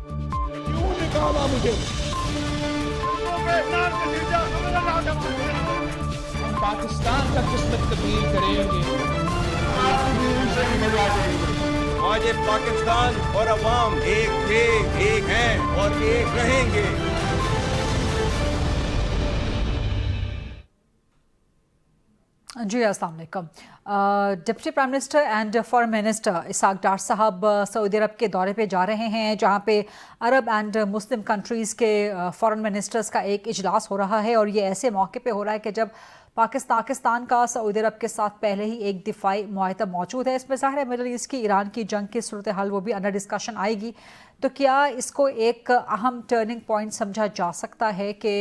क्यों निकाला मुझे? हम पाकिस्तान का किस्मत तब्दील करेंगे। आज ये पाकिस्तान और अवाम एक थे, एक हैं और एक रहेंगे। जी अस्सलाम वालेकुम। Deputy prime minister and foreign minister Ishaq Dar साहब सऊदी अरब के दौरे पे जा रहे हैं, जहां पे अरब एंड मुस्लिम कंट्रीज़ के फॉरेन मिनिस्टर्स का एक इजलास हो रहा है। और ये ऐसे मौके पे हो रहा है कि जब पाकिस्तान का सऊदी अरब के साथ पहले ही एक दिफाई मुआहदा मौजूद है। इसमें ज़ाहिर है मिडल ईस्ट की ईरान की जंग की सूरत हाल वो भी अंडर डिस्कशन आएगी। तो क्या इसको एक अहम टर्निंग पॉइंट समझा जा सकता है कि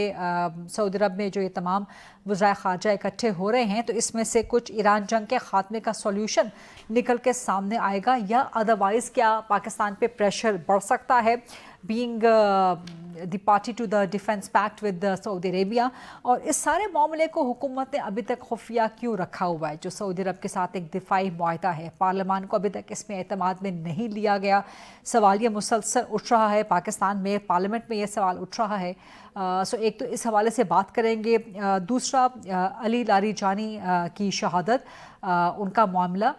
सऊदी अरब में जो ये तमाम वज़राए ख़ारजा इकट्ठे हो रहे हैं, तो इसमें से कुछ ईरान जंग के ख़ात्मे का सॉल्यूशन निकल के सामने आएगा, या अदरवाइज़ क्या पाकिस्तान पे प्रेशर बढ़ सकता है being the party to the defence pact with Saudi Arabia. और इस सारे मामले को हुकूमत ने अभी तक खुफिया क्यों रखा हुआ है? जो सऊदी अरब के साथ एक दिफाई मुआहदा है, पार्लियामान को अभी तक इसमें एतमाद में नहीं लिया गया। सवाल ये मुसलसल उठ रहा है, पाकिस्तान में पार्लियामेंट में ये सवाल उठ रहा है। सो एक तो इस हवाले से बात करेंगे। दूसरा अली लारीजानी की शहादत, उनका मामला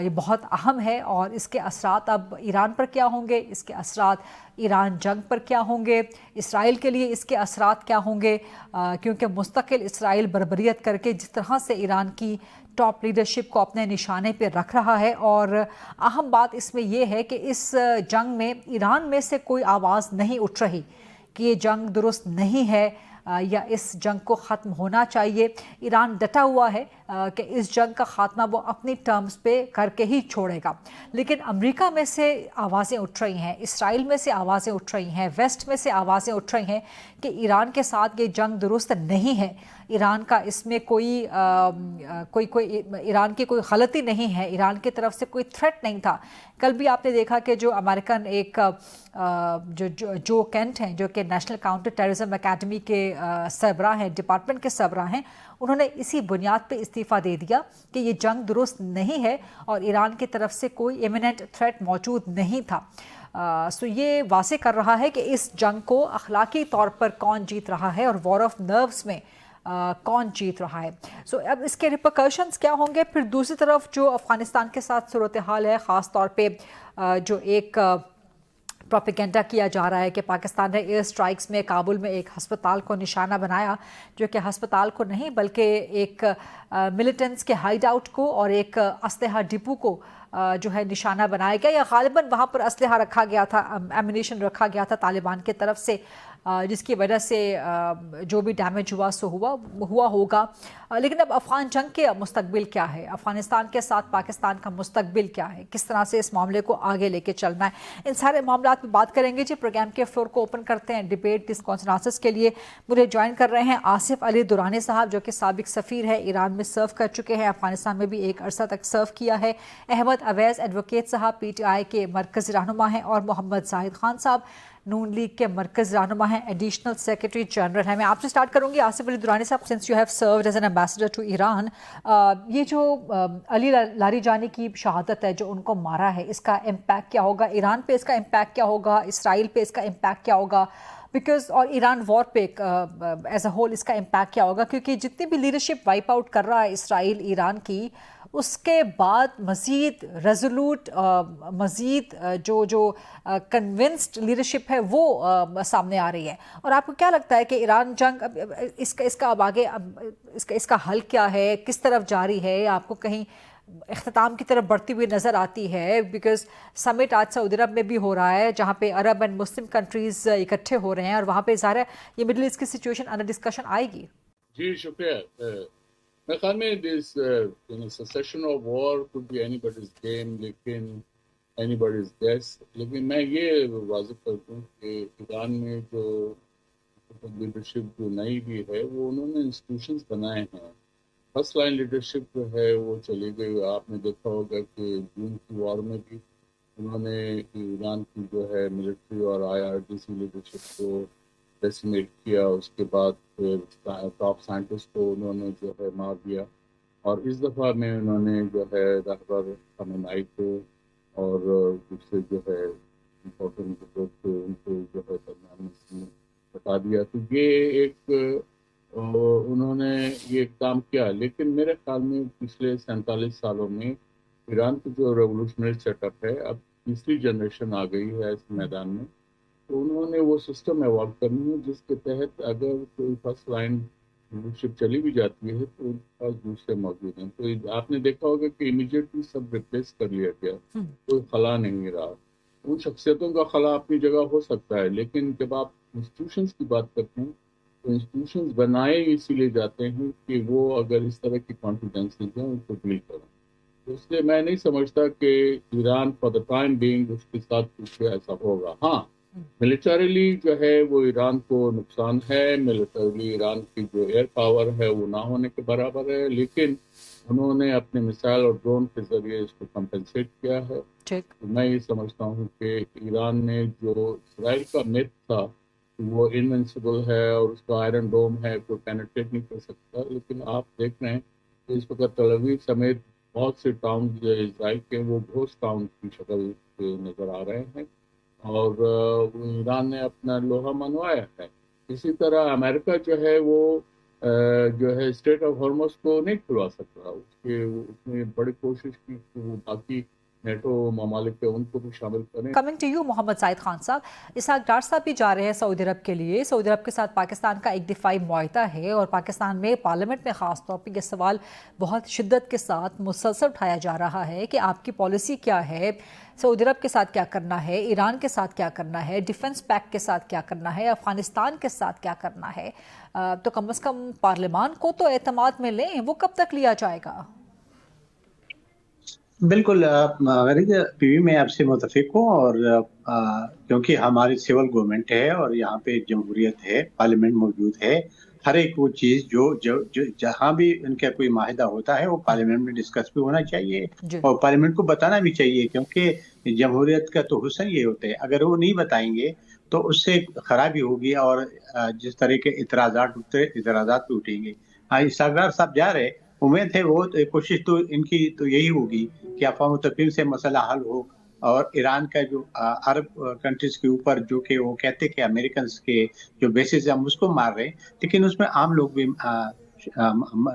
ये बहुत अहम है, और इसके असरात अब ईरान पर क्या होंगे, इसके असरात ईरान जंग पर क्या होंगे, इसराइल के लिए इसके असरात क्या होंगे, क्योंकि मुस्तकिल इसराइल बर्बरियत करके जिस तरह से ईरान की टॉप लीडरशिप को अपने निशाने पे रख रहा है। और अहम बात इसमें यह है कि इस जंग में ईरान में से कोई आवाज़ नहीं उठ रही कि ये जंग दुरुस्त नहीं है या इस जंग को ख़त्म होना चाहिए। ईरान डटा हुआ है कि इस जंग का ख़ात्मा वो अपनी टर्म्स पे करके ही छोड़ेगा। लेकिन अमेरिका में से आवाज़ें उठ रही हैं, इसराइल में से आवाज़ें उठ रही हैं, वेस्ट में से आवाज़ें उठ रही हैं कि ईरान के साथ ये जंग दुरुस्त नहीं है, ईरान का इसमें कोई ईरान की कोई गलती नहीं है, ईरान की तरफ से कोई थ्रेट नहीं था। कल भी आपने देखा कि जो अमेरिकन एक जो केंट हैं, जो कि नेशनल काउंटर टेररिज्म एकेडमी के सरबराह हैं, डिपार्टमेंट के सरबराह हैं, उन्होंने इसी बुनियाद पे इस्तीफ़ा दे दिया कि ये जंग दुरुस्त नहीं है और ईरान की तरफ से कोई इमिनेंट थ्रेट मौजूद नहीं था। सो ये वाज़े कर रहा है कि इस जंग को अखलाकी तौर पर कौन जीत रहा है और वॉर ऑफ नर्व्स में कौन जीत रहा है। सो अब इसके रिपरकशंस क्या होंगे। फिर दूसरी तरफ जो अफ़गानिस्तान के साथ सूरत हाल है, ख़ास तौर पे जो एक प्रोपेगेंडा किया जा रहा है कि पाकिस्तान ने एयर स्ट्राइक्स में काबुल में एक हस्पताल को निशाना बनाया, जो कि हस्पताल को नहीं बल्कि एक मिलिटेंट्स के हाइड आउट को और एक असलहा डिपो को जो है निशाना बनाया गया, या गालिबन वहाँ पर असलहा रखा गया था, एमिनेशन रखा गया था तालिबान की तरफ से, जिसकी वजह से जो भी डैमेज हुआ सो हुआ होगा। लेकिन अब अफ़गान जंग के मुस्तकबिल क्या है, अफ़गानिस्तान के साथ पाकिस्तान का मुस्तकबिल क्या है, किस तरह से इस मामले को आगे लेके चलना है, इन सारे मामलों पर बात करेंगे। जी, प्रोग्राम के फ्लोर को ओपन करते हैं डिबेट डिस्कॉन्फ्रेंस के लिए। मुझे ज्वाइन कर रहे हैं आसिफ अली दुरानी साहब, जो कि साबिक सफ़ीर है, ईरान में सर्व कर चुके हैं, अफ़गानिस्तान में भी एक अरसा तक सर्व किया है। अहमद अवैज़ एडवोकेट साहब PTI के मरकज़ी रहनुमा हैं, और मोहम्मद जाहिद खान साहब नून लीग के मरकज़ रहनुमा हैं, एडिशनल सेक्रेटरी जनरल हैं। मैं आपसे स्टार्ट करूंगी आसिफ अली दुरानी साहब, since you have served as an ambassador to Iran. ये जो अली लारीजानी की शहादत है, जो उनको मारा है, इसका इम्पैक्ट क्या होगा ईरान पे, इसका इम्पैक्ट क्या होगा इसराइल पे, इसका इम्पैक्ट क्या होगा बिकॉज, और ईरान वॉर पे एज अ होल इसका इम्पैक्ट क्या होगा, क्योंकि जितनी भी लीडरशिप वाइप आउट कर रहा है इसराइल ईरान की, उसके बाद मज़ीद रेजोलूट मज़ीद जो कन्विंस्ड लीडरशिप है वो सामने आ रही है। और आपको क्या लगता है कि ईरान जंग इसका अब आगे इसका हल क्या है, किस तरफ जारी है? आपको कहीं इख्तिताम की तरफ बढ़ती हुई नज़र आती है? बिकॉज समिट आज सऊदी अरब में भी हो रहा है, जहाँ पे अरब एंड मुस्लिम कंट्रीज़ इकट्ठे हो रहे हैं, और वहाँ पे ज़ाहिर है ये मिडल ईस्ट की सिचुएशन अंडर डिस्कशन आएगी। जी शुक्रिया। मेरे ख्याल में this session of war could be anybody's game, लेकिन एनीबॉडीज गेस। लेकिन मैं ये वाज़िह कर दूं कि ईरान में जो लीडरशिप जो नई भी है, वो उन्होंने इंस्टीट्यूशंस बनाए हैं। फर्स्ट लाइन लीडरशिप जो है वो चली गई। आपने देखा होगा कि जून की वॉर में भी उन्होंने ईरान की जो है मिलिट्री और IRGC लीडरशिप को डेसिमेट किया। उसके बाद फिर टॉप साइंटिस्ट को उन्होंने जो है मार दिया, और इस दफ़ा में उन्होंने जो है रहबर खमेनी को और दूसरे जो है इम्पोर्टेंट लोग थे उनको बता दिया। तो ये एक उन्होंने ये काम किया, लेकिन मेरे ख्याल में पिछले 47 सालों में ईरान की जो रेवोल्यूशनरी सेटअप है, अब तीसरी जनरेशन आ गई है इस मैदान में, तो उन्होंने वो सिस्टम एवॉल्व करनी है जिसके तहत अगर कोई फर्स्ट लाइन लीडरशिप चली भी जाती है तो उनके पास दूसरे मौजूद हैं। तो आपने देखा होगा कि इमीडिएटली सब रिप्लेस कर लिया गया, कोई खला नहीं रहा। उन शख्सियतों का खला अपनी जगह हो सकता है, लेकिन जब आप इंस्टीट्यूशंस की बात करते हैं तो इंस्टीट्यूशंस बनाए इसीलिए जाते हैं कि वो अगर इस तरह की कॉन्फिडेंसेस हैं उनको डील करें। तो इसलिए मैं नहीं समझता कि Iran for the time being उसके साथ कुछ ऐसा होगा। हाँ, मिलिटरीली जो है वो ईरान को नुकसान है, मिलिटरीली ईरान की जो एयर पावर है वो ना होने के बराबर है, लेकिन उन्होंने अपने मिसाइल और ड्रोन के जरिए इसको कंपेंसेट किया है। तो मैं ये समझता हूँ कि ईरान ने जो इसराइल का मिथ था वो इनविंसिबल है और उसका आयरन डोम है, कोई पेनिट्रेट नहीं कर सकता, लेकिन आप देख रहे हैं कि इस वक्त तल अवीव समेत बहुत से टाउन जो इसराइल के वो घोस्ट टाउन की शक्ल नजर आ रहे हैं और ईरान ने अपना लोहा मनवाया है। इसी तरह अमेरिका जो है वो जो है स्ट्रेट ऑफ हॉर्मस को नहीं खुलवा सकता, उसने बड़ी कोशिश की कि वो बाकी नेटो ममालिक है उनको भी शामिल करें। Coming to you Mohammad Saeed Khan साहब, इसहाक डार साहब भी जा रहे हैं सऊदी अरब के लिए। सऊदी अरब के साथ पाकिस्तान का एक दिफाई मुआहदा है और पाकिस्तान में पार्लियामेंट में ख़ास तौर पर यह सवाल बहुत शिद्दत के साथ मुसलसल उठाया जा रहा है कि आपकी पॉलिसी क्या है, सऊदी अरब के साथ क्या करना है, ईरान के साथ क्या करना है, डिफेंस पैक्ट के साथ क्या करना है, अफगानिस्तान के साथ क्या करना है। तो कम से कम पार्लियामान को तो एतमाद में लें, वो कब तक लिया जाएगा? बिल्कुल पीवी में आपसे मुतफिक हूँ और क्योंकि हमारी सिविल गवर्नमेंट है और यहाँ पे जमहूरियत है, पार्लियामेंट मौजूद है, हर एक वो चीज़ जो जहाँ भी इनका कोई माहिदा होता है वो पार्लियामेंट में डिस्कस भी होना चाहिए और पार्लियामेंट को बताना भी चाहिए, क्योंकि जमहूरियत का तो हुस्न ये होता है, अगर वो नहीं बताएंगे तो उससे खराबी होगी और जिस तरह के इतराज़ात भी उठेंगे। इसहाक डार साहब जा रहे, उम्मीद है वो कोशिश तो इनकी तो यही होगी कि अफ़वाह तफ़हीम से मसला हल हो और ईरान का जो अरब कंट्रीज के ऊपर जो कि वो कहते कि अमेरिकन के जो बेसिस हम उसको मार रहे हैं, लेकिन उसमें आम लोग भी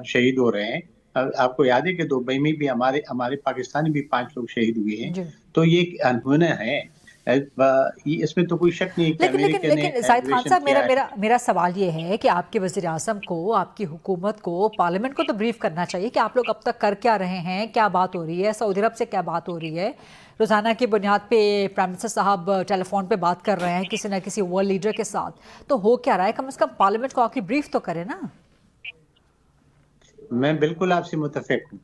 शहीद हो रहे हैं। आपको याद है कि दुबई में भी हमारे पाकिस्तानी भी 5 लोग शहीद हुए हैं। तो ये अनहोना है, इसमें तो कोई शक नहीं है। लेकिन साइद खान साहब, मेरा सवाल ये है कि आपके वज़ीर आज़म को, आपकी हुकूमत को, पार्लियामेंट को तो ब्रीफ करना चाहिए कि आप लोग अब तक कर क्या रहे हैं, क्या बात हो रही है, सऊदी अरब से क्या बात हो रही है। रोज़ाना की बुनियाद पे प्राइम मिनिस्टर साहब टेलीफोन पे बात कर रहे हैं किसी न किसी वर्ल्ड लीडर के साथ, तो हो क्या रहा है, कम से कम पार्लियामेंट को आके ब्रीफ तो करे ना। मैं बिल्कुल आपसे मुतफिक हूँ,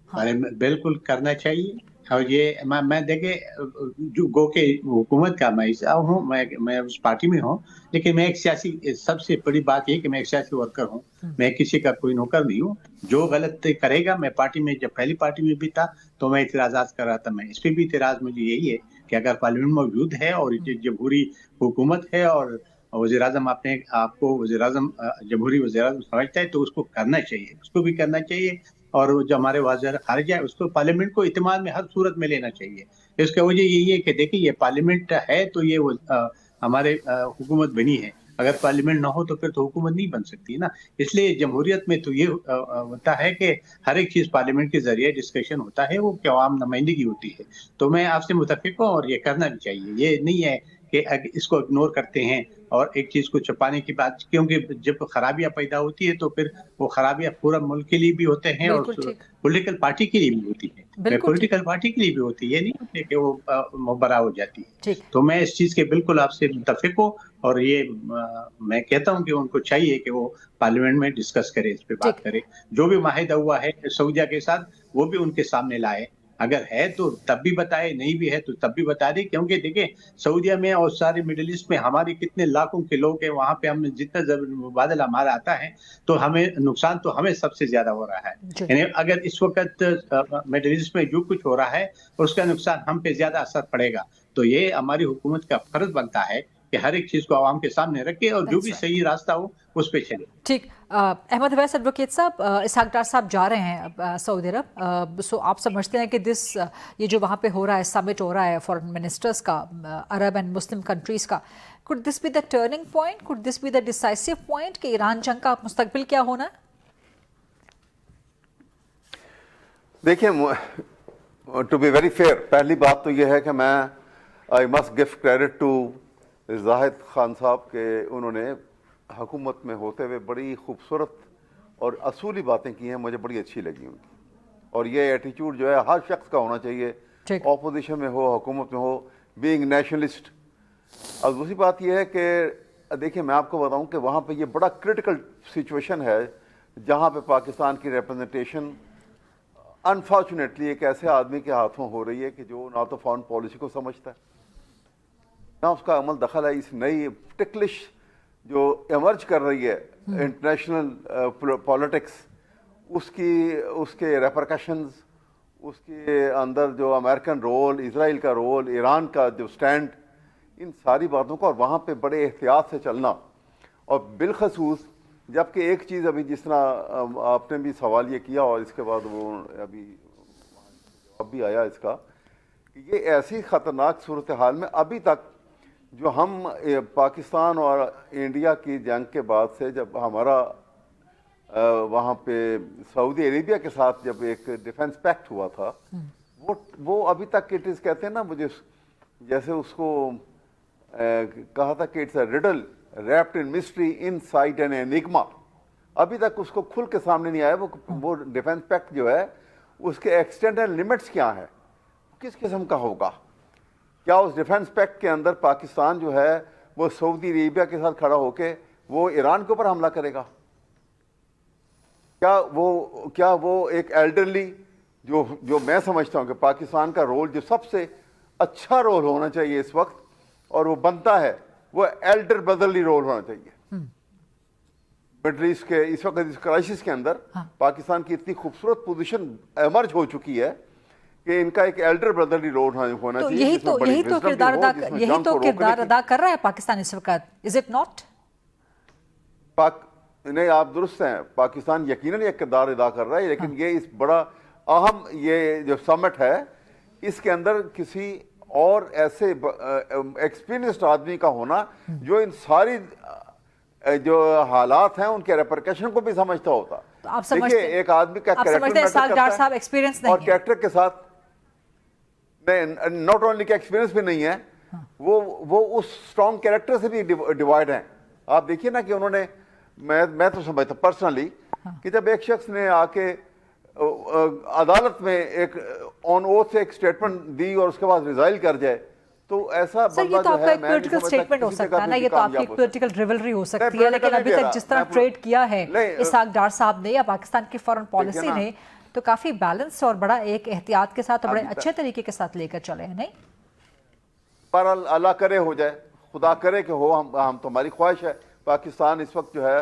बिल्कुल करना चाहिए। और ये मैं देखे जो गो के हुकूमत का मैं हिस्सा हूँ, मैं उस पार्टी में हूँ, लेकिन मैं एक सियासी, सबसे बड़ी बात ये कि मैं एक सियासी वर्कर हूँ, मैं किसी का कोई नौकर नहीं हूँ। जो गलत करेगा, मैं पार्टी में जब पहली पार्टी में भी था तो मैं इतराज़ात कर रहा था, मैं इस पर भी इतराज़ मुझे यही है कि अगर पार्लियामेंट मौजूद है और जमहूरी हुकूमत है और वज़ीर आज़म अपने आपको वज़ीर आज़म जमहूरी वज़ीर आज़म समझता है तो उसको करना चाहिए, उसको भी करना चाहिए। और जो हमारे वज़ीर ख़ारिजा है उसको पार्लियामेंट को इत्मीनान में हर सूरत में लेना चाहिए। इसका वजह यही है कि देखिए ये पार्लियामेंट है तो ये हमारे हुकूमत बनी है, अगर पार्लियामेंट ना हो तो फिर तो हुकूमत नहीं बन सकती ना। इसलिए जमहूरियत में तो ये होता है कि हर एक चीज़ पार्लियामेंट के जरिए डिस्कशन होता है, वो कि आवाम नुमाइंदगी होती है। तो मैं आपसे मुतफिक हूँ और ये करना भी चाहिए। ये नहीं है कि इसको इग्नोर करते हैं और एक चीज़ को छुपाने की बात, क्योंकि जब खराबियां पैदा होती है तो फिर वो खराबियां पूरा मुल्क के लिए भी होते हैं और पॉलिटिकल पार्टी के लिए भी होती है, पॉलिटिकल पार्टी के लिए भी होती है, नहीं होती कि वो मुबरा हो जाती है। तो मैं इस चीज़ के बिल्कुल आपसे मुतफिक हूँ और ये मैं कहता हूँ कि उनको चाहिए कि वो पार्लियामेंट में डिस्कस करे, इस पे बात करे। जो भी माहिदा हुआ है सऊदिया के साथ वो भी उनके सामने लाए, अगर है तो तब भी बताए, नहीं भी है तो तब भी बता दे, क्योंकि देखिए सऊदिया में और सारे मिडिल ईस्ट में हमारे कितने लाखों के लोग हैं, वहाँ पे हमें जितना मुबादला हमारा आता है तो हमें नुकसान तो हमें सबसे ज्यादा हो रहा है। यानी अगर इस वक्त मिडिल ईस्ट में जो कुछ हो रहा है उसका नुकसान हम पे ज्यादा असर पड़ेगा, तो ये हमारी हुकूमत का फर्ज बनता है कि हर एक चीज को आवाम के सामने रखे और जो भी सही रास्ता हो उस पे चले. ठीक, अहमद अवैस एडवोकेट साहब, इसहाक डार साहब जा रहे हैं सऊदी अरब, सो आप समझते हैं कि ये जो वहाँ पे हो रहा है, समिट हो रहा है फॉरेन मिनिस्टर्स का, अरब एंड मुस्लिम कंट्रीज का, could this be the turning point, could this be the decisive point कि ईरान जंग का मुस्तकबिल क्या होना है? देखिए, टू बी वेरी फेयर, पहली बात तो यह है कि मैं I must give credit to Zahid Khan साहब के उन्होंने हुकूमत में होते हुए बड़ी खूबसूरत और असूली बातें की हैं, मुझे बड़ी अच्छी लगी उनकी. और ये एटीट्यूड जो है हर शख्स का होना चाहिए, ऑपोजिशन में हो, हुकूमत में हो, बीइंग नेशनलिस्ट. अब दूसरी बात यह है कि देखिए, मैं आपको बताऊं कि वहाँ पे ये बड़ा क्रिटिकल सिचुएशन है जहाँ पे पाकिस्तान की रिप्रेजेंटेशन अनफॉर्चुनेटली एक ऐसे आदमी के हाथों हो रही है कि जो ना तो फॉरेन पॉलिसी को समझता है, ना उसका अमल दखल है इस नई टिकलिश जो इमर्ज कर रही है इंटरनेशनल पॉलिटिक्स, उसके रेपरकशंस, उसके अंदर जो अमेरिकन रोल, इजराइल का रोल, ईरान का जो स्टैंड, इन सारी बातों को, और वहाँ पे बड़े एहतियात से चलना. और बिलखसूस जबकि एक चीज़ अभी जिस तरह आपने भी सवाल ये किया और इसके बाद वो अभी जवाब भी आया इसका, कि ये ऐसी ख़तरनाक सूरत हाल में अभी तक जो हम पाकिस्तान और इंडिया की जंग के बाद से जब हमारा वहाँ पे सऊदी अरेबिया के साथ जब एक डिफेंस पैक्ट हुआ था, वो अभी तक इट इज़ कहते हैं ना, मुझे जैसे उसको कहा था कि it's a riddle wrapped in mystery inside N enigma. अभी तक उसको खुल के सामने नहीं आया वो डिफेंस पैक्ट जो है उसके एक्सटेंट एंड लिमिट्स क्या है, किस किस्म का होगा. क्या उस डिफेंस पैक्ट के अंदर पाकिस्तान जो है वो सऊदी अरेबिया के साथ खड़ा होके वो ईरान के ऊपर हमला करेगा? क्या वो एक एल्डरली जो मैं समझता हूँ कि पाकिस्तान का रोल जो सबसे अच्छा रोल होना चाहिए इस वक्त और वो बनता है, वो एल्डर ब्रदरली रोल होना चाहिए. मिडल ईस्ट के इस वक्त इस क्राइसिस के अंदर पाकिस्तान की इतनी खूबसूरत पोजीशन इमर्ज हो चुकी है कि इनका एक एल्डर ब्रदरली रोल होना चाहिए. यही तो किरदार अदा कर रहा है पाकिस्तान इस वक्त, इज इट नॉट? नहीं, आप दुरुस्त हैं, पाकिस्तान यकीनन एक किरदार अदा कर रहा है, लेकिन ये इस बड़ा अहम ये जो समिट है इसके अंदर किसी और ऐसे एक्सपीरियंस्ड आदमी का होना जो इन सारी जो हालात हैं उनके रेपरकशन को भी समझता होता. तो आप समझते हैं एक आदमी का कैरेक्टर एक्सपीरियंस नहीं और कैरेक्टर के साथ नॉट ओनली का एक्सपीरियंस भी नहीं है, वो उस स्ट्रॉन्ग कैरेक्टर से भी डिवाइड हैं. आप देखिए ना कि उन्होंने, मैं तो समझता पर्सनली कि जब एक शख्स ने आके अदालत में एक ऑन ओथ से एक स्टेटमेंट दी और उसके बाद रिजाइल कर जाए, तो ऐसा ये तो आपका एक पॉलिटिकल स्टेटमेंट हो सकता है ना, ये तो आपकी एक पॉलिटिकल रिवलरी हो सकती है, लेकिन अभी तक जिस तरह ट्रेड किया है इसहाक डार साहब ने या पाकिस्तान की फॉरेन पॉलिसी ने, तो काफी बैलेंस और बड़ा एक एहतियात के साथ और बड़े अच्छे तरीके के साथ लेकर चले हैं. नहीं पर अल्लाह करे हो जाए, खुदा करे कि हो, हम तो हमारी ख्वाहिश है. पाकिस्तान इस वक्त जो है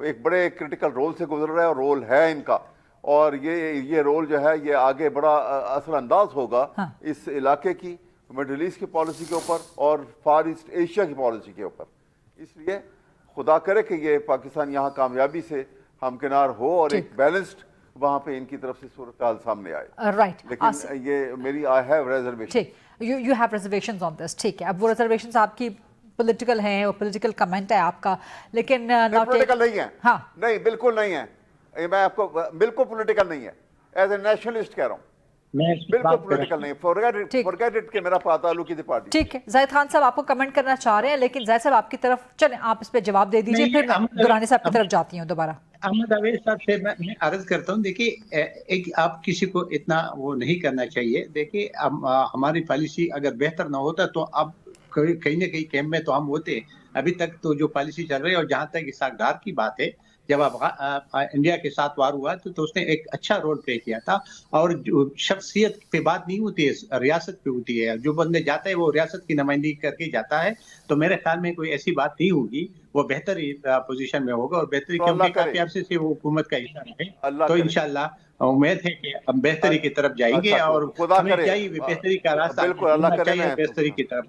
एक बड़े क्रिटिकल रोल से गुजर रहा है और रोल है इनका, और ये रोल जो है ये आगे बड़ा असरअंदाज होगा इस इलाके की, मिडल ईस्ट की पॉलिसी के ऊपर और फार ईस्ट एशिया की पॉलिसी के ऊपर. इसलिए खुदा करे कि ये पाकिस्तान यहाँ कामयाबी से हमकिनार हो और एक बैलेंस्ड वहाँ पे इनकी तरफ से सूरत हाल सामने आए. राइट, लेकिन ये मेरी I have reservation. You have reservations on this. ठीक है, अब वो रिजर्वेशंस आपकी पॉलिटिकल हैं और पॉलिटिकल कमेंट है आपका, लेकिन पॉलिटिकल नहीं है. हाँ, नहीं, बिल्कुल नहीं है. मैं आपको बिल्कुल पॉलिटिकल नहीं है, एज ए नेशनलिस्ट कह रहा हूँ, बिल्कुल पॉलिटिकल नहीं. फॉरगेट इट कि मेरा ताल्लुक इस पार्टी. ठीक है, जाहिद खान साहब आपको कमेंट करना चाह रहे हैं, लेकिन जाहिद साहब आपकी तरफ चलें, आप इस पे जवाब दे दीजिए, फिर दुरानी साहब की तरफ जाती हूँ दोबारा. अहमद अवैस साहब से मैं अर्ज करता हूँ, देखिए एक आप किसी को इतना वो नहीं करना चाहिए. देखिए हमारी पॉलिसी अगर बेहतर ना होता तो अब कहीं ना कहीं कैंप में तो हम होते. अभी तक तो जो पॉलिसी चल रही है, और जहाँ तक इसहाक डार की बात है, जब इंडिया के साथ वार हुआ तो उसने एक अच्छा रोल प्ले किया था. और जो शख्सियत पे बात नहीं होती है, रियासत पे होती है. जो बंदे जाता है वो रियासत की नुमाइंदगी करके जाता है, तो मेरे ख्याल में कोई ऐसी बात नहीं होगी, वो बेहतर पोजीशन में होगा. और बेहतरी क्योंकि काफी अरसे से वो हुकूमत का हिस्सा है, तो इंशाल्लाह उम्मीद है कि हम बेहतरी की तरफ जाएंगे. और हमें चाहिए बेहतरी का रास्ता, बिल्कुल अल्लाह करे, बेहतरी की तरफ.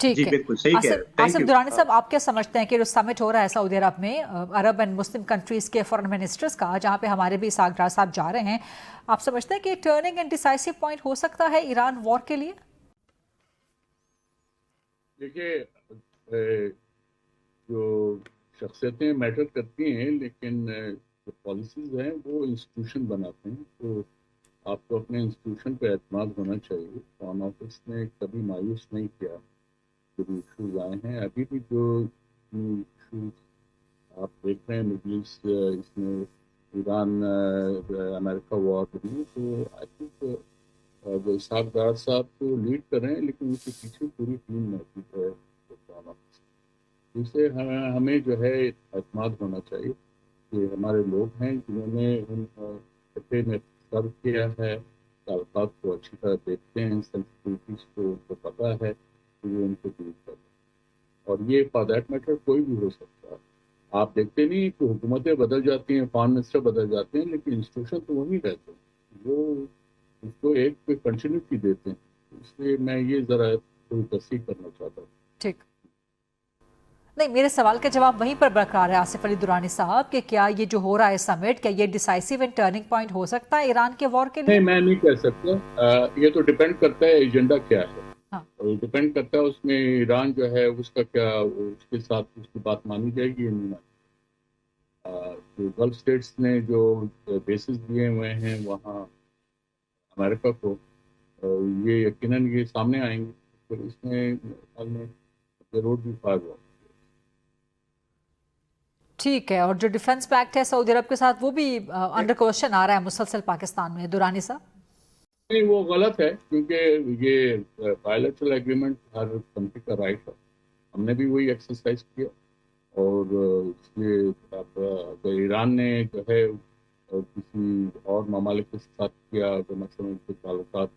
ठीक जी है बिल्कुल सही कह रहे हैं। Thank Asif you. दुरानी साहब, आप क्या समझते हैं कि जो समिट हो रहा है सऊदी अरब में अरब एंड मुस्लिम कंट्रीज के फॉरेन मिनिस्टर्स का, जहां पे हमारे भी इसाक डार साहब जा रहे हैं, आप समझते हैं कि टर्निंग एंड डिसाइसिव पॉइंट हो सकता है ईरान वॉर के लिए? देखिए, जो शख्सियतें मैटर करती हैं, लेकिन जो पॉलिसीज हैं वो इंस्टीट्यूशन बनाते हैं, तो आपको अपने इंस्टीट्यूशन पर एतमाद होना चाहिए। फॉरेन ऑफिस ने कभी मायूस नहीं किया जो इशूज आए हैं। अभी भी जो इशूज आप देख रहे हैं मिडल ईस्ट, इसमें ईरान अमेरिका वॉर भी, तो आई थिंक जो इसाक डार साहब तो लीड कर रहे हैं, लेकिन उसके पीछे पूरी टीम मौजूद है फॉरेन ऑफिस। इससे हमें जो है एतमाद होना चाहिए कि हमारे लोग हैं जिन्होंने उन खत्े में सर्व किया है, ताल्लुकात को अच्छी तरह देखते हैं, सेंसिटिविटीज को उनको पता है कि वो उनको डील कर रहे हैं। और ये फॉर दैट मैटर कोई भी हो सकता है। आप देखते नहीं कि हुकूमतें बदल जाती हैं, फॉरेन मिनिस्टर बदल जाते हैं, लेकिन इंस्टीट्यूशन तो वही रहते हैं, वो उसको एक कंटिन्यूटी देते हैं। इसलिए मैं ये ज़रा थोड़ी तस्दीक करना चाहता हूँ। ठीक नहीं, मेरे सवाल का जवाब वहीं पर बरकरार है आसिफ अली दुरानी साहब कि क्या ये जो हो रहा है समिट, क्या ये डिसाइसिव एंड टर्निंग पॉइंट हो सकता है ईरान के वॉर के लिए? नहीं, मैं नहीं कह सकता। ये तो डिपेंड करता है एजेंडा क्या है। हाँ। और डिपेंड करता है उसमें ईरान जो है उसका क्या, उसके साथ उसकी बात मानी जाएगी या नहीं मानी। जो गल्फ स्टेट्स ने जो बेसिस दिए हुए हैं वहाँ अमेरिका को, ये यकीनन ये सामने आएंगे, फिर इसमें ख्याल में जरूर भी फायर हुआ। ठीक है, और जो डिफेंस पैक्ट है सऊदी अरब के साथ, वो भी अंडर क्वेश्चन आ रहा है मुसलसल पाकिस्तान में, दुरानी साहब? नहीं, वो गलत है, क्योंकि ये बायलैटरल एग्रीमेंट हर कंट्री का राइट है। हमने भी वही एक्सरसाइज किया, और इसलिए अगर ईरान ने जो है किसी और ममालिक के साथ किया, तो मसलन उनके ताल्लुकात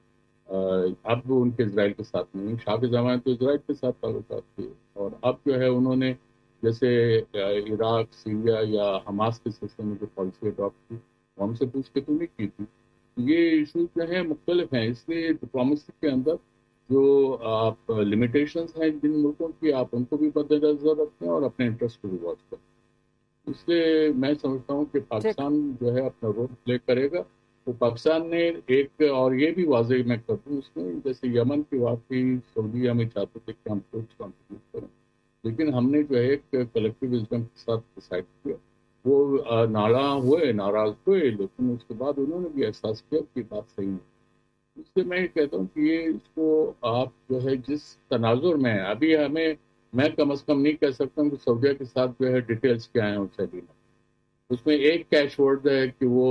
अब उनके इजराइल के साथ नहीं, शाह के ज़माने तो इजराइल के साथ ताल्लुकात थे, और अब जो है उन्होंने जैसे इराक, सीरिया या हमास के सिलसिले में जो पॉलिसी अडॉप्ट की, वो हमसे पूछ के तो नहीं की थी। ये इशूज जो है मुख्तलिफ हैं, इसलिए डिप्लोमेसी के अंदर जो आप लिमिटेशंस हैं जिन मुल्कों की, आप उनको भी मद्देनजर रखें और अपने इंटरेस्ट को भी वॉच करें। इसलिए मैं समझता हूँ कि पाकिस्तान जो है अपना रोल प्ले करेगा। तो पाकिस्तान ने एक, और ये भी वाज़ेह मैं कर दूँ उसमें, जैसे यमन की बात थी, सऊदी हमें चाहते थे कि हम कुछ कॉन्ट्रीब्यूट करें, लेकिन हमने जो है एक कलेक्टिव विजडम के साथ डिसाइड किया। वो नाराज हुए, लेकिन उसके बाद उन्होंने भी एहसास किया कि बात सही है। इसलिए मैं कहता हूँ कि ये इसको आप जो है जिस तनाजुर में है अभी, हमें, मैं कम अज़ कम नहीं कह सकता हूँ कि सऊदीया के साथ जो है डिटेल्स क्या हैं उससे लेना। उसमें एक कैच वर्ड है कि वो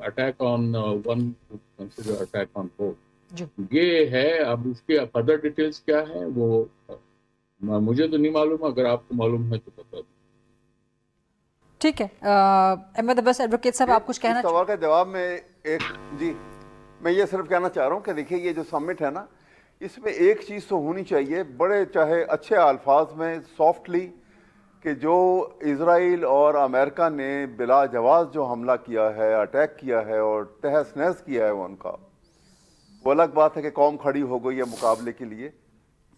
attack on one consider attack on both, ये है। अब उसके फर्दर डिटेल्स क्या है वो मुझे तो नहीं मालूम, अगर आपको मालूम है तो बता दीजिए। ठीक है, अहमद अब्बास एडवोकेट साहब, आप कुछ कहना? सवाल का जवाब में जी मैं ये सिर्फ कहना चाह रहा हूँ कि देखिए, ये जो समिट है ना, इसमें एक चीज़ तो होनी चाहिए, बड़े चाहे अच्छे अल्फाज में, सॉफ्टली, कि जो इजराइल और अमेरिका ने बिला जवाज़ जो हमला किया है, अटैक किया है और तहस नहस किया है उनका, वो अलग बात है कि कौम खड़ी हो गई है मुकाबले के लिए।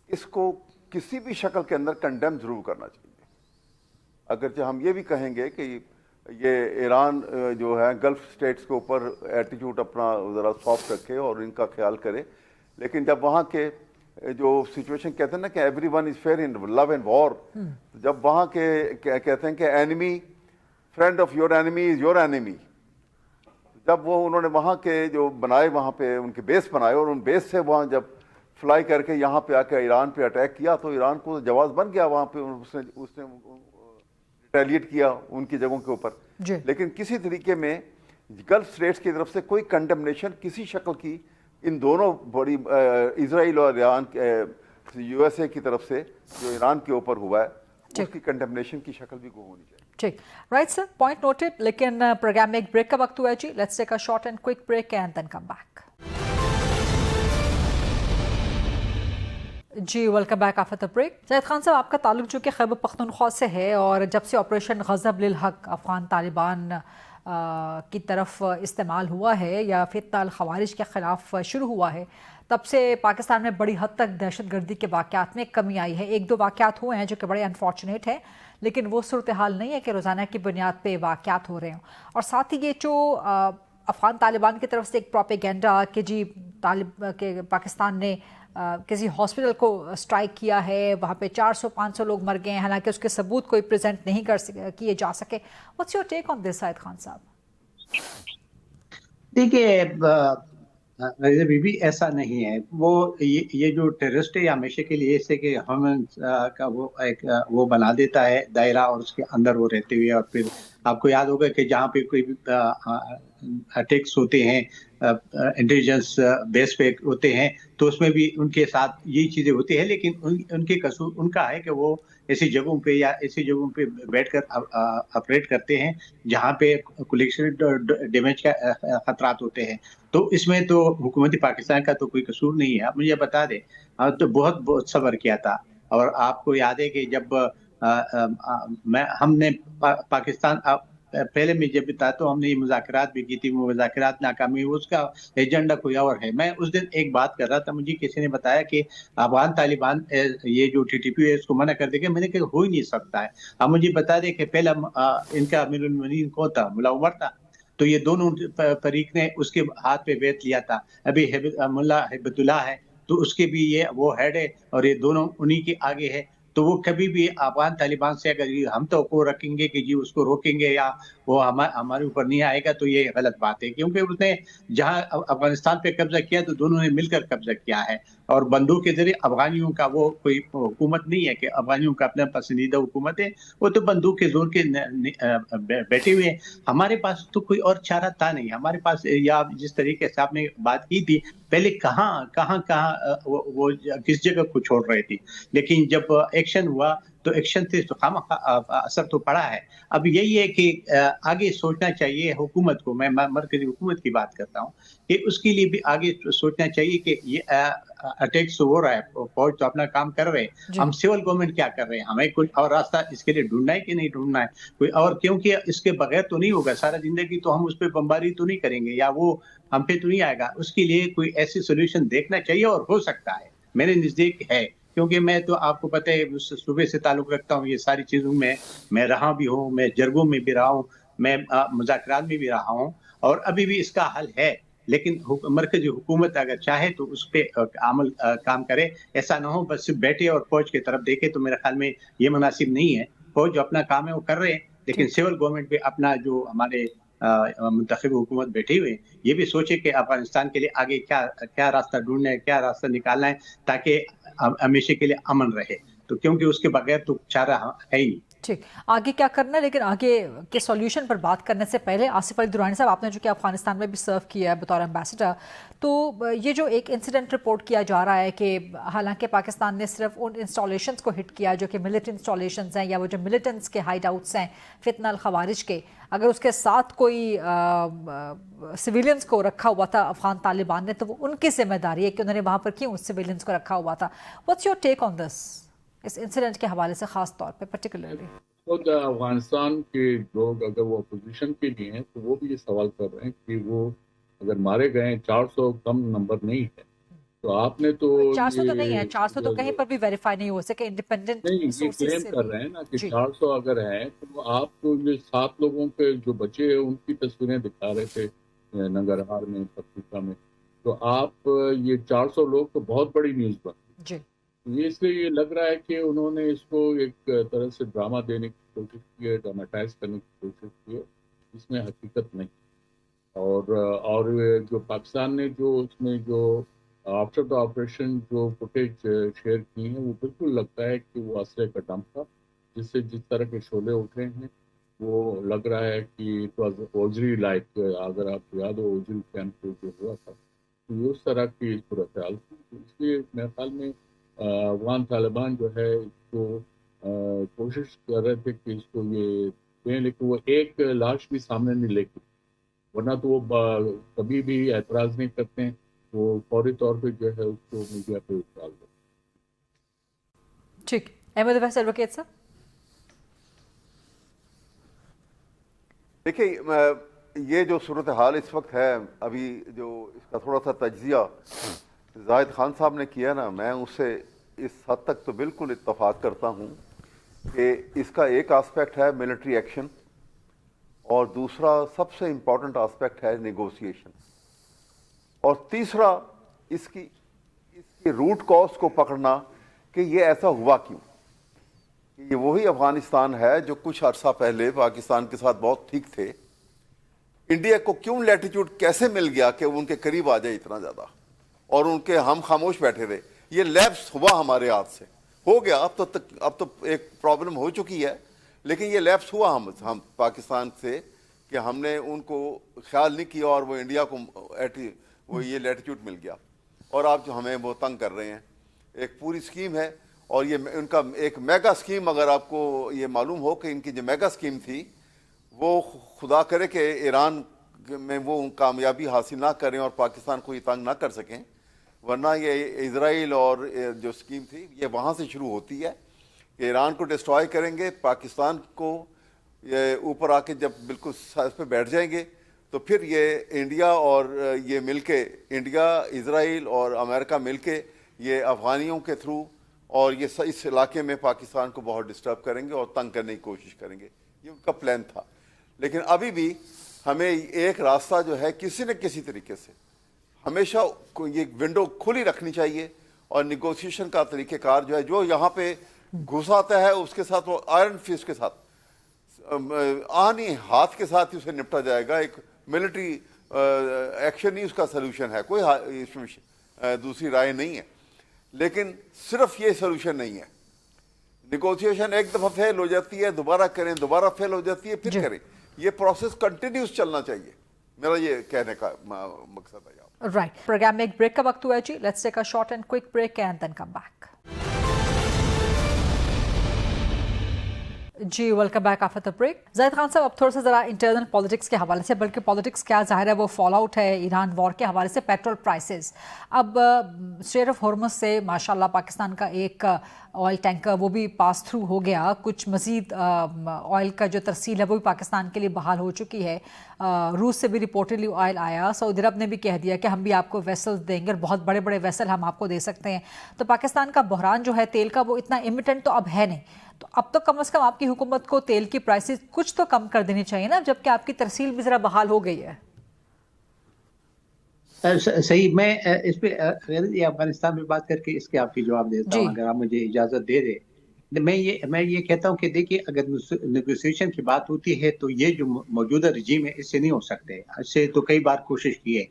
इसको किसी भी शक्ल के अंदर कंडेम जरूर करना चाहिए। अगरचे हम ये भी कहेंगे कि ये ईरान जो है गल्फ स्टेट्स के ऊपर एटीट्यूड अपना ज़रा सॉफ्ट रखे और इनका ख्याल करे, लेकिन जब वहाँ के जो सिचुएशन कहते हैं ना कि everyone is fair in love and war, जब वहाँ के कहते हैं कि enemy friend of your enemy is your enemy, जब वो उन्होंने वहाँ के जो बनाए, वहाँ पे उनके बेस बनाए, और उन बेस से वहाँ जब फ्लाई करके यहाँ पे आके ईरान पे अटैक किया, तो ईरान को जवाब बन गया, वहाँ पे उसने रिटेलिएट किया उनकी जगहों के ऊपर। लेकिन किसी तरीके में गल्फ स्टेट्स की तरफ से कोई कंडेमनेशन किसी शक्ल की इन दोनों बड़ी इजराइल और ईरान, यूएसए की तरफ से जो ईरान के ऊपर हुआ है, उसकी कंडेमनेशन की शक्ल भी होनी चाहिए। ठीक, राइट सर, पॉइंट नोटेड। लेकिन प्रोग्राम में एक ब्रेक का वक्त हुआ है जी। Let's take a short and quick break and then come back. जी, welcome back after the break. Zahid Khan साहब, आपका ताल्लुक जो कि खैबर पख्तूनख्वा से है, और जब से ऑपरेशन ग़ज़ब लिल हक़ अफ़गान तालिबान की तरफ इस्तेमाल हुआ है या फितना अल ख़वारिज के ख़िलाफ़ शुरू हुआ है, तब से पाकिस्तान में बड़ी हद तक दहशतगर्दी के वाक़यात में कमी आई है। एक दो वाक़यात हुए हैं जो कि बड़े अनफॉर्चुनेट हैं, लेकिन वो सूरत हाल नहीं है कि रोज़ाना की बुनियाद पे वाक़यात हो रहे हों। और साथ ही ये जो अफ़गान तालिबान की तरफ से एक प्रोपेगेंडा कि जी पाकिस्तान ने किसी हॉस्पिटल को स्ट्राइक किया है, वहाँ पे 400-500 लोग मर गए हैं, हालांकि उसके सबूत कोई प्रेजेंट नहीं किए जा सके। What's your take on this Shahid Khan साहब? देखिए रज़ा बीबी, ऐसा नहीं है। वो ये जो टेररिस्ट है हमेशा के लिए ऐसे कि हम का वो एक वो बना देता है दायरा, और उसके अंदर वो रहते हुए, और फिर आपको याद होगा कि जहाँ पे कोई अटैक्स होते हैं इंटेलिजेंस बेस पे होते हैं, तो उसमें भी उनके साथ यही चीजें होती है। लेकिन उनके कसूर उनका है कि वो ऐसी जगहों पे या ऐसी जगहों पे बैठकर ऑपरेट करते हैं जहाँ पे कोलेक्शन डैमेज का खतरात होते हैं। तो इसमें तो हुकूमत पाकिस्तान का तो कोई कसूर नहीं है। आप मुझे बता दें, तो बहुत सब्र किया था। और आपको याद है कि जब हमने पाकिस्तान पहले में जब था तो हमने ये मुज़ाकरात भी की थी, वो मुज़ाकरात नाकामी, उसका एजेंडा कोई और है। मैं उस दिन एक बात कर रहा था, मुझे किसी ने बताया कि अफगान तालिबान ये जो TTP है इसको मना कर देगा। मैंने कहा हो ही नहीं सकता है। अब मुझे बता दें कि पहला इनका अमीरुल मोमिनीन कौन था? मुल्ला उमर था। तो ये दोनों फरीक ने उसके हाथ पे बैत लिया था। अभी मुल्ला हिब्बतुल्लाह है, तो उसके भी ये वो हेड है, और ये दोनों उन्हीं के आगे है। तो वो कभी भी अफगान तालिबान से अगर हम तो को रखेंगे कि जी उसको रोकेंगे या वो हमारे ऊपर नहीं आएगा, तो ये गलत बात है। क्योंकि उसने जहां अफगानिस्तान पे कब्जा किया तो दोनों ने मिलकर कब्जा किया है, और बंदूक के जरिए अफगानियों का वो कोई हुकूमत नहीं है कि अफगानियों का अपना पसंदीदा हुकूमत है। वो तो बंदूक के जोर के बैठे हुए हैं। हमारे पास तो कोई और चारा था नहीं। हमारे पास, या जिस तरीके से आपने बात की थी, पहले कहाँ वो किस जगह को छोड़ रही थी, लेकिन जब एक्शन हुआ तो एक्शन से तो असर तो पड़ा है। अब यही है कि आगे सोचना चाहिए हुकूमत को। मैं मरकजी हुकूमत की बात करता हूँ कि उसके लिए भी आगे सोचना चाहिए कि ये अटैक्स हो रहा है, फौज तो अपना काम कर रहे हैं, हम सिविल गवर्नमेंट क्या कर रहे हैं? हमें कोई और रास्ता इसके लिए ढूंढना है कि नहीं ढूंढना है कोई और? क्योंकि इसके बगैर तो नहीं होगा। सारा जिंदगी तो हम उस पर बमबारी तो नहीं करेंगे, या वो हम पे तो नहीं आएगा। उसके लिए कोई ऐसी सोल्यूशन देखना चाहिए, और हो सकता है, मेरे नजदीक है। क्योंकि मैं तो आपको पता है सुबह से ताल्लुक रखता हूँ ये सारी चीजों में, मैं रहा भी हूँ, मैं जरगों में भी रहा हूँ, मैं मुज़ाकरात में भी रहा हूँ, और अभी भी इसका हल है। लेकिन मरकजी हुकूमत अगर चाहे तो उस पर काम करे। ऐसा ना हो बस सिर्फ बैठे और फौज की तरफ देखे, तो मेरे ख्याल में ये मुनासिब नहीं है। फौज जो अपना काम है वो कर रहे हैं, लेकिन सिविल गवर्नमेंट भी अपना जो हमारे मुंतखब हुकूमत बैठी हुई है, ये भी सोचे कि अफगानिस्तान के लिए आगे क्या रास्ता ढूंढना है, क्या रास्ता निकालना है, ताकि हमेशा के लिए अमन रहे। तो क्योंकि उसके बगैर तो चारा है ही नहीं। ठीक, आगे क्या करना है, लेकिन आगे के सॉल्यूशन पर बात करने से पहले आसिफ अली दुरानी साहब, आपने जो कि अफगानिस्तान में भी सर्व किया है बतौर एम्बेसडर, तो ये जो एक इंसिडेंट रिपोर्ट किया जा रहा है कि हालांकि पाकिस्तान ने सिर्फ उन इंस्टॉलेशंस को हिट किया जो कि मिलिटेंट इंस्टॉलेशंस हैं, या वो जो मिलिटेंट्स के हाइड आउट्स हैं फितना अल खवारिज के, अगर उसके साथ कोई सिविलियंस को रखा हुआ था अफगान तालिबान ने, तो वो उनकी जिम्मेदारी है कि उन्होंने वहाँ पर क्यों उस सिविलियंस को रखा हुआ था। What's your take on this, इस इंसिडेंट के हवाले से खास तौर पे पर्टिकुलरली? खुद अफगानिस्तान के लोग अगर वो अपोजिशन के लिए हैं तो वो भी ये सवाल कर रहे हैं कि वो अगर मारे गए 400 कम नंबर नहीं है, तो आपने तो 400 तो नहीं है, 400 तो कहीं पर भी वेरीफाई नहीं हो सके, इंडिपेंडेंट नहीं, ये क्लेम कर रहे हैं ना कि 400 अगर है, तो आप तो ये 7 लोगों के जो बचे हैं उनकी तस्वीरें दिखा रहे थे नंगरहार में, पत्रिका में, तो आप ये 400 लोग तो बहुत बड़ी न्यूज़ बन जी। ये इसलिए ये लग रहा है कि उन्होंने इसको एक तरह से ड्रामा देने की कोशिश की है, ड्रामेटाइज करने की कोशिश की है, इसमें हकीकत नहीं। और जो पाकिस्तान ने जो उसमें जो आफ्टर द ऑपरेशन जो फुटेज शेयर की है, वो बिल्कुल लगता है कि वो असले का डंप था, जिससे जिस तरह के शोले उठे हैं वो लग रहा है कि इट वाज ओजरी लाइक, अगर आपको याद हो ओजरी कैंप जो हुआ था, तो उस तरह की सूरत हाल थी। इसलिए मेरे ख्याल में अफगान तालिबान जो है इसको कोशिश कर रहे थे कि इसको ये दें, लेकिन वो एक लाश भी सामने नहीं लेके, वरना तो वो कभी भी एतराज़ नहीं करते हैं, वो फौरी तौर पे जो है उसको मीडिया पे डाल देते। ठीक, अहमद वैस एडवोकेट साहब। देखिए, ये जो सूरत हाल इस वक्त है, अभी जो इसका थोड़ा सा तज्जिया زاہد خان صاحب نے کیا نا، میں اس سے اس حد تک تو بالکل اتفاق کرتا ہوں کہ اس کا ایک آسپیکٹ ہے ملٹری ایکشن اور دوسرا سب سے امپورٹنٹ آسپیکٹ ہے نیگوسیشن، اور تیسرا اس کی روٹ کاز کو پکڑنا کہ یہ ایسا ہوا کیوں. یہ وہی افغانستان ہے جو کچھ عرصہ پہلے پاکستان کے ساتھ بہت ٹھیک تھے. انڈیا کو کیوں لیٹیٹیوڈ کیسے مل گیا کہ ان کے قریب آ جائے اتنا زیادہ، اور ان کے ہم خاموش بیٹھے رہے. یہ لیپس ہوا ہمارے ہاتھ سے، ہو گیا. اب تو ایک پرابلم ہو چکی ہے، لیکن یہ لیپس ہوا ہم پاکستان سے کہ ہم نے ان کو خیال نہیں کیا اور وہ انڈیا کو وہ یہ لیٹیٹیوڈ مل گیا، اور آپ جو ہمیں وہ تنگ کر رہے ہیں. ایک پوری اسکیم ہے، اور یہ ان کا ایک میگا اسکیم، اگر آپ کو یہ معلوم ہو کہ ان کی جو میگا اسکیم تھی وہ خدا کرے کہ ایران میں وہ کامیابی حاصل نہ کریں اور پاکستان کو یہ تنگ نہ کر سکیں، ورنہ یہ اسرائیل اور جو اسکیم تھی یہ وہاں سے شروع ہوتی ہے کہ ایران کو ڈسٹرائے کریں گے، پاکستان کو یہ اوپر آ کے جب بالکل سائز پہ بیٹھ جائیں گے تو پھر یہ انڈیا اور یہ مل کے، انڈیا، اسرائیل اور امریکہ مل کے یہ افغانیوں کے تھرو اور یہ اس علاقے میں پاکستان کو بہت ڈسٹرب کریں گے اور تنگ کرنے کی کوشش کریں گے. یہ ان کا پلان تھا. لیکن ابھی بھی ہمیں ایک راستہ جو ہے کسی نہ کسی طریقے سے ہمیشہ یہ ونڈو کھلی رکھنی چاہیے، اور نیگوسیشن کا طریقہ کار جو ہے، جو یہاں پہ گھس آتا ہے اس کے ساتھ وہ آئرن فسٹ کے ساتھ آنی ہاتھ کے ساتھ ہی اسے نپٹا جائے گا. ایک ملٹری ایکشن ہی اس کا سلوشن ہے، کوئی اس میں دوسری رائے نہیں ہے. لیکن صرف یہ سلوشن نہیں ہے. نیگوسیشن ایک دفعہ فیل ہو جاتی ہے، دوبارہ کریں، دوبارہ فیل ہو جاتی ہے، پھر کریں. یہ پروسیس کنٹینیوس چلنا چاہیے، میرا یہ کہنے کا مقصد ہے. رائٹ، پروگرام میں ایک بریک کا وقت ہوا ہے جی. Let's take a short and quick break and then come back. جی welcome back after the break. Zahid Khan صاحب، اب تھوڑا سا ذرا انٹرنل پالیٹکس کے حوالے سے، بلکہ پالیٹکس کیا ظاہر ہے وہ فال آؤٹ ہے ایران وار کے حوالے سے. پیٹرول پرائسز اب اسٹریٹ آف ہارمز سے ماشاءاللہ پاکستان کا ایک آئل ٹینکر وہ بھی پاس تھرو ہو گیا. کچھ مزید آئل کا جو ترسیل ہے وہ بھی پاکستان کے لیے بحال ہو چکی ہے. روس سے بھی رپورٹڈلی آئل آیا. سعودی عرب نے بھی کہہ دیا کہ ہم بھی آپ کو ویسل دیں گے، اور بہت بڑے بڑے ویسل ہم آپ کو دے سکتے ہیں. تو پاکستان کا بحران جو ہے تیل کا وہ اتنا امیٹنٹ تو اب ہے نہیں. تو اب تو کم از کم آپ کی حکومت کو تیل کی پرائسز کچھ تو کم کر دینی چاہیے نا، جبکہ آپ کی ترسیل بھی ذرا بحال ہو گئی ہے. صحیح. میں اس پہ افغانستان میں بات کر کے اس کے آپ کی جواب دیتا ہوں، اگر آپ مجھے اجازت دے دیں. میں یہ کہتا ہوں کہ دیکھیے، اگر نیگوسیشن کی بات ہوتی ہے تو یہ جو موجودہ رجیم ہے اس سے نہیں ہو سکتے. اس سے تو کئی بار کوشش کی ہے.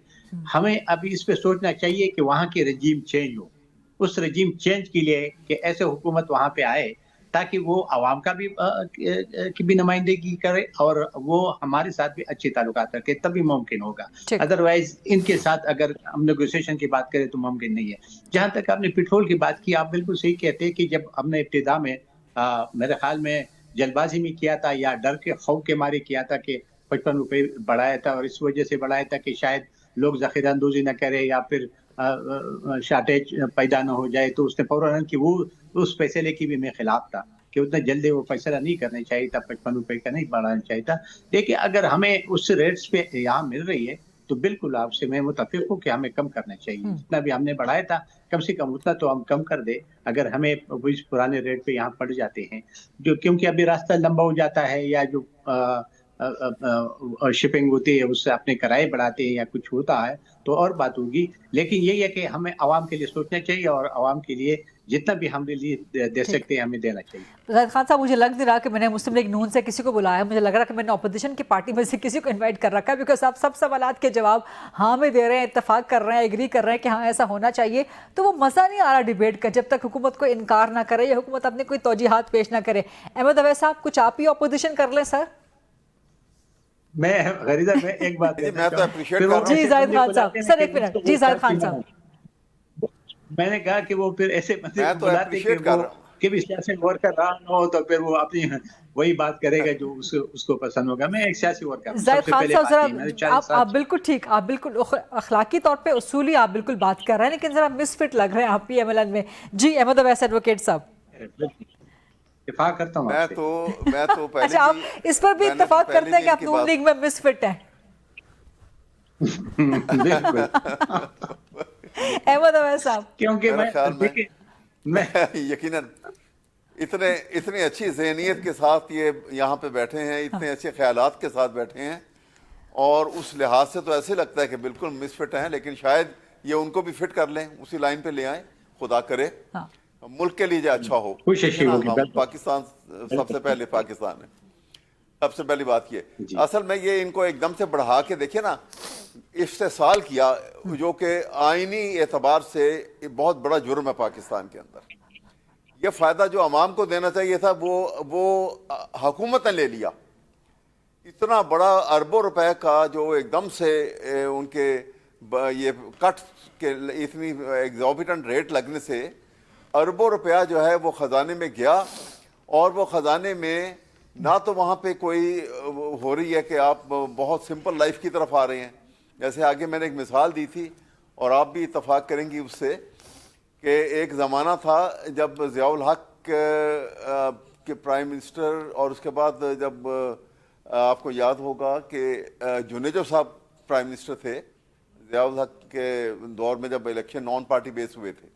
ہمیں ابھی اس پہ سوچنا چاہیے کہ وہاں کی رجیم چینج ہو. اس رجیم چینج کے لیے کہ ایسے حکومت وہاں پہ آئے تاکہ وہ عوام کا بھی کی بھی نمائندگی کرے اور وہ ہمارے ساتھ بھی اچھے تعلقات رکھے، تبھی ممکن ہوگا. ادروائز ان کے ساتھ اگر ہم نیگوسیشن کی بات کریں تو ممکن نہیں ہے. جہاں تک آپ نے پیٹرول کی بات کی، آپ بالکل صحیح کہتے ہیں کہ جب ہم نے ابتدا میں میرے خیال میں جلد بازی میں کیا تھا یا ڈر کے خوف کے مارے کیا تھا کہ 55 روپے بڑھایا تھا، اور اس وجہ سے بڑھایا تھا کہ شاید لوگ ذخیرہ اندوزی نہ کرے یا پھر شارٹیج پیدا نہ ہو جائے، تو اس نے فوراً کہ وہ اس فیصلے کی بھی میں خلاف تھا کہ اتنا جلدی وہ فیصلہ نہیں کرنا چاہیے تھا، 55 روپے کا نہیں بڑھانا چاہیے تھا. دیکھیں اگر ہمیں اس ریٹس پہ یہاں مل رہی ہے تو بالکل آپ سے میں متفق ہوں کہ ہمیں کم کرنا چاہیے. جتنا بھی ہم نے بڑھایا تھا کم سے کم اتنا تو ہم کم کر دیں اگر ہمیں اس پرانے ریٹ پہ یہاں پڑ جاتے ہیں، جو کیونکہ ابھی راستہ لمبا ہو جاتا ہے یا جو شپنگ ہوتی ہے اس سے اپنے کرائے بڑھاتے ہیں یا کچھ ہوتا ہے تو اور بات ہوگی. لیکن یہی ہے کہ ہمیں عوام کے لیے سوچنا چاہیے اور عوام کے لیے جتنا بھی ہم دے سکتے ہیں ہمیں دینا چاہیے. زاہد خان صاحب، مجھے لگ نہیں رہا کہ میں نے مسلم لیگ نون سے کسی کو بلایا. مجھے لگ رہا کہ میں نے اپوزیشن کی پارٹی میں سے کسی کو انوائٹ کر رکھا ہے، بیکاز آپ سب سوالات کے جواب ہاں میں دے رہے ہیں، اتفاق کر رہے ہیں، ایگری کر رہے ہیں کہ ہاں ایسا ہونا چاہیے. تو وہ مزہ نہیں آ رہا ڈیبیٹ کا جب تک حکومت کو انکار نہ کرے یا حکومت اپنے کوئی توجیحات پیش نہ کرے. احمد اویس صاحب، کچھ آپ ہی اپوزیشن کر لیں سر. میں غریزہ میں ایک بات جی زاہد خان صاحب، سر ایک منٹ. جی زاہد خان صاحب، میں نے کہا کہ وہ پھر ایسے بلاتے کہ بھی سیاسی ورکر رہا نہ ہو تو پھر وہ اپنی وہی بات کرے گا جو اس کو پسند ہوگا. میں ایک سیاسی ورکر. زاہد خان صاحب، آپ بالکل ٹھیک، آپ بالکل اخلاقی طور پہ اصولی آپ بالکل بات کر رہے ہیں، لیکن ذرا مس فٹ لگ رہے ہیں آپ پی ایم ایل این میں. جی احمد اویس ایڈوکیٹ صاحب. اتفاق کرتا ہوں میں تو پہلے اچھا، آپ اس پر بھی اتفاق کرتے ہیں کہ آپ نون لیگ میں مس فٹ ہیں. بالکل. अहमद अवैस साहब, क्योंकि मेरा ख्याल में देखिए, मैं यकीनन इतनी अच्छी ज़हनियत के साथ ये यहाँ पे बैठे हैं, इतने अच्छे ख्यालात के साथ बैठे हैं, और उस लिहाज से तो ऐसे लगता है कि बिल्कुल मिसफिट हैं, लेकिन शायद ये उनको भी फिट कर लें, उसी लाइन पे ले आए, खुदा करे मुल्क के लिए जो अच्छा हो। कोशिश होगी, हम बिल्कुल। पाकिस्तान सबसे पहले पाकिस्तान है, सबसे पहली बात ये। असल में ये इनको एकदम से बढ़ा के देखिए ना, इस्तेसाल किया, जो कि आईनी एतबार से बहुत बड़ा जुर्म है पाकिस्तान के अंदर। ये फ़ायदा जो अवाम को देना चाहिए था वो हुकूमत ने ले लिया। इतना बड़ा अरबों रुपए का जो एकदम से उनके ये कट के इतनी एग्जॉर्बिटेंट रेट लगने से अरबों रुपया जो है वो ख़जाने में गया, और वो ख़जाने में ना तो वहाँ पे कोई हो रही है कि आप बहुत सिंपल लाइफ की तरफ आ रहे हैं। जैसे आगे मैंने एक मिसाल दी थी और आप भी इत्तफाक करेंगी उससे, कि एक ज़माना था जब ज़ियाउल हक के प्राइम मिनिस्टर, और उसके बाद जब आपको याद होगा कि जुनेजो साहब प्राइम मिनिस्टर थे, ज़ियाउल हक के दौर में जब इलेक्शन नॉन पार्टी बेस हुए थे,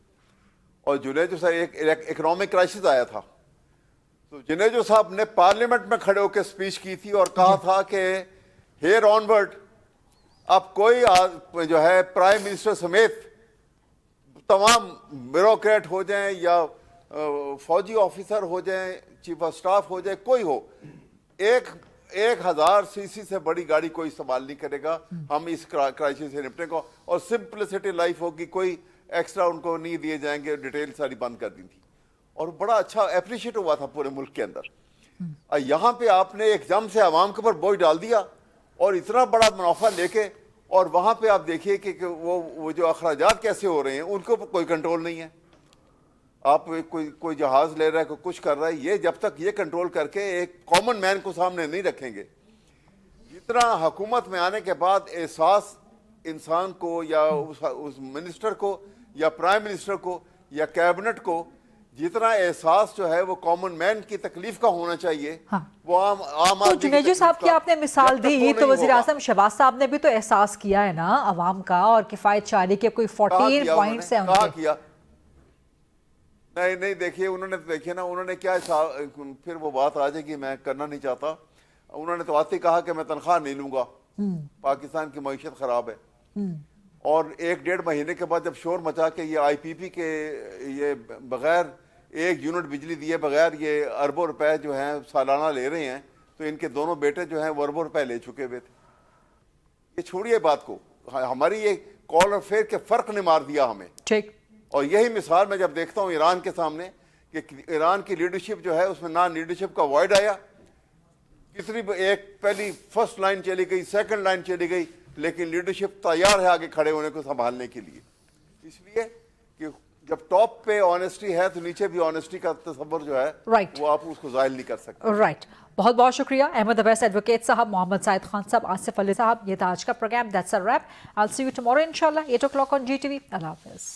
और जुनेजो साहब एक इकोनॉमिक क्राइसिस आया था, तो जुनेजो साहब ने पार्लियामेंट में खड़े होकर स्पीच की थी और कहा था कि हेयर ऑनवर्ड अब कोई जो है प्राइम मिनिस्टर समेत तमाम ब्यूरोक्रेट हो जाएं या फौजी ऑफिसर हो जाएं, चीफ ऑफ स्टाफ हो जाए, कोई हो, 1000 सीसी से बड़ी गाड़ी कोई इस्तेमाल नहीं करेगा, हम इस क्राइसिस से निपटने को, और सिंपलिसिटी लाइफ होगी, कोई एक्स्ट्रा उनको नहीं दिए जाएंगे, डिटेल सारी बंद कर दी थी, और बड़ा अच्छा अप्रिशिएट हुआ था पूरे मुल्क के अंदर। यहाँ पे आपने एकदम से आवाम के ऊपर बोझ डाल दिया और इतना बड़ा मुनाफा लेके, और वहाँ पे आप देखिए कि वो जो अखराजात कैसे हो रहे हैं, उनके ऊपर कोई कंट्रोल नहीं है। आप कोई जहाज ले रहा है, कोई कुछ कर रहा है, ये जब तक ये कंट्रोल करके एक कॉमन मैन को सामने नहीं रखेंगे, जितना हुकूमत में आने के बाद एहसास इंसान को या उस मिनिस्टर को या प्राइम मिनिस्टर को या कैबिनेट को जितना एहसास जो है वो कॉमन मैन की तकलीफ का होना चाहिए, वो आम तो जुनेजो साहब की आपने मिसाल दी, तो वज़ीर आज़म शहबाज साहब ने भी तो एहसास किया है ना अवाम का, और किफ़ायत शारी के कोई 48 पॉइंट्स हैं उनके। किया नहीं देखिए, उन्होंने तो देखिए ना, उन्होंने क्या, फिर वो बात आ जाएगी, मैं करना नहीं चाहता। उन्होंने तो आते कहा कि मैं तनख्वाह नहीं लूंगा, पाकिस्तान की मईशत खराब है, और 1-1.5 महीने के बाद जब शोर मचा के ये IPP के ये बगैर 1 यूनिट बिजली दिए बगैर ये अरबों रुपए जो हैं सालाना ले रहे हैं, तो इनके दोनों बेटे जो हैं वो अरबों रुपए ले चुके हुए थे। ये छोड़िए बात को, हमारी ये कॉल और फेयर के फर्क ने मार दिया हमें। ठीक। और यही मिसाल मैं जब देखता हूँ ईरान के सामने कि ईरान की लीडरशिप जो है उसमें ना लीडरशिप का वॉइड आया, कितनी एक पहली फर्स्ट लाइन चली गई, सेकंड लाइन चली गई, लेकिन लीडरशिप तैयार है आगे खड़े होने को संभालने के लिए। इसलिए कि जब टॉप पे ऑनेस्टी है तो नीचे भी ऑनेस्टी का तस्वर जो है वो आप उसको जाहिर नहीं कर सकते। राइट, बहुत बहुत शुक्रिया अहमद अवैस एडवोकेट साहब, मोहम्मद साइद खान साहब, आसिफ अली साहब। ये था आज का programme, that's a wrap. I will see you tomorrow इंशाल्लाह 8 o'clock on GTV। अल्लाह हाफिज़।